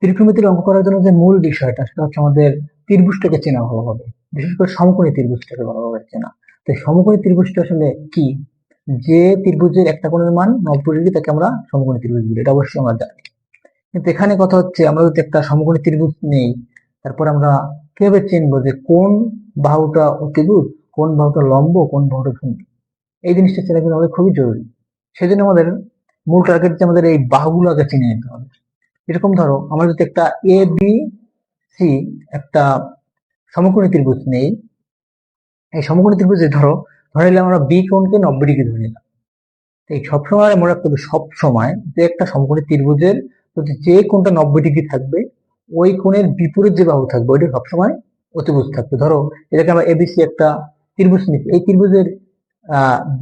ত্রিকোণমিতির অঙ্ক করার জন্য যে মূল বিষয়টা সেটা হচ্ছে আমাদের ত্রিভুজটাকে চেনা ভালোভাবে, বিশেষ করে সমকোণী ত্রিভুজটাকে ভালোভাবে চেনা। তো সমকোণী ত্রিভুজটা আসলে কি? যে ত্রিভুজের একটা কোণের মান 90 ডিগ্রি তাকে আমরা সমকোণী ত্রিভুজ বলি, এটা অবশ্যই আমরা জানি। কিন্তু এখানে কথা হচ্ছে আমরা যদি একটা সমকোণী ত্রিভুজ নেই, তারপর আমরা কিভাবে চিনবো যে কোন বাহুটা অতিভুজ, কোন বাহুটা লম্ব, কোন বাহুটা ভূমি? এই জিনিসটা চেনা কিন্তু আমাদের খুবই জরুরি। সেজন্য আমাদের মূল টার্গেট যে আমাদের এই বাহুগুলো আগে চিনে নিতে হবে। এরকম ধরো আমরা যদি একটা এ বি সি একটা সমকোণী ত্রিভুজ নেই, এই সমকোণী ত্রিভুজে ধরে নিলাম আমরা বি কোণকে 90 ডিগ্রি ধরে নিলাম। এই সবসময় মনে রাখতে হবে, সবসময় যে একটা সমকোণী ত্রিভুজের যদি যে কোণটা 90 ডিগ্রি থাকবে, ওই কোণের বিপরীত যে বাহু থাকবে ওইটা সবসময় অতিভুজ থাকবে। ধরো এটাকে আমরা এবিসি একটা ত্রিভুজ নিচ্ছি, এই ত্রিভুজের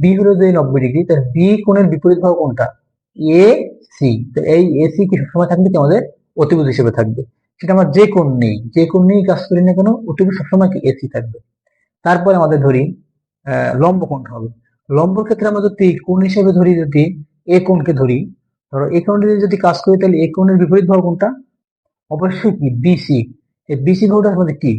বি হলো যে 90 ডিগ্রি, তার বি কোণের বিপরীত বাহু কোনটা? A C. তো এই এসি কি সবসময় থাকবে কি আমাদের অতিভুজ হিসেবে থাকবে। সেটা আমরা যে কোণ নেই কাজ করি না কেন, অতিভুজ সবসময় কি এসি থাকবে। তারপরে আমাদের ধরি লম্ব কোণটা হবে। লম্বর ক্ষেত্রে আমরা যদি কোণ হিসেবে ধরি, যদি এ কোণকে ধরি, ধরো এ কোণে যদি কাজ করি তাহলে এ কোণের বিপরীত বাহু কোনটা? অবশ্যই কি বিসি। এই বিসি বাহুটা আমাদের কি?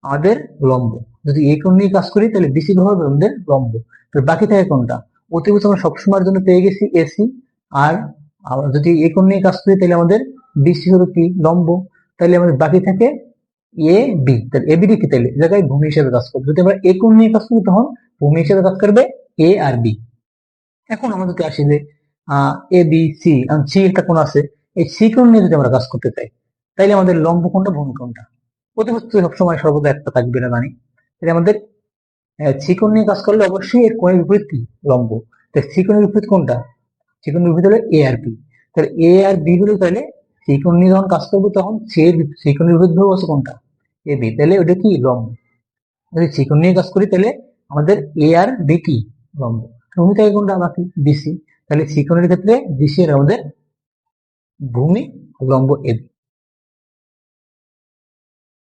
আমাদের লম্ব। যদি এই কোণ নিয়ে কাজ করি তাহলে বিসি বাহু হবে আমাদের লম্ব। তো বাকি থাকে কোনটা? অতিভুজ আমরা সবসময়ের জন্য পেয়ে গেছি এসি। আর যদি এই কোণ নিয়ে কাজ করি তাহলে আমাদের বিসি হবে কি? লম্ব। তাহলে আমাদের বাকি থাকে এ বি। তাহলে এ বি কি তাহলে এই জায়গায় ভূমি হিসেবে কাজ করবে। যদি আমরা এ কোণ নিয়ে কাজ করি তখন ভূমি হিসেবে কাজ করবে এ আর বি। এখন আমরা যদি আসি যে এ বি সি, সি একটা কোণ আছে, এই সি কোণ নিয়ে যদি আমরা কাজ করতে চাই তাইলে আমাদের লম্ব কোণটা ভূমি কোণটা অতিভুজ সবসময় সর্বদা একটা থাকবে, এটা জানি। তাহলে আমাদের সি কোণ নিয়ে কাজ করলে অবশ্যই এর কোণের বিপরীত কি? লম্ব। তাই সি কোণের বিপরীত কোনটা? সি কোণের বিপরীত হলো এ আর বি। তাহলে এ আর বি হলো, তাহলে সি কোণ নিয়ে যখন কাজ করবো তখন সি কোণের বিপরীত ভাবে আছে কোনটা? A B. তাহলে ওটা কি? লম্ব। যদি সি কোণ নিয়ে কাজ করি তাহলে আমাদের এ আর বি কি? লম্ব। ভূমি থাকে কোনটা? বাকি বিসি। তাহলে সি কোণের ক্ষেত্রে বিসি এর আমাদের ভূমি, লম্ব এ বি।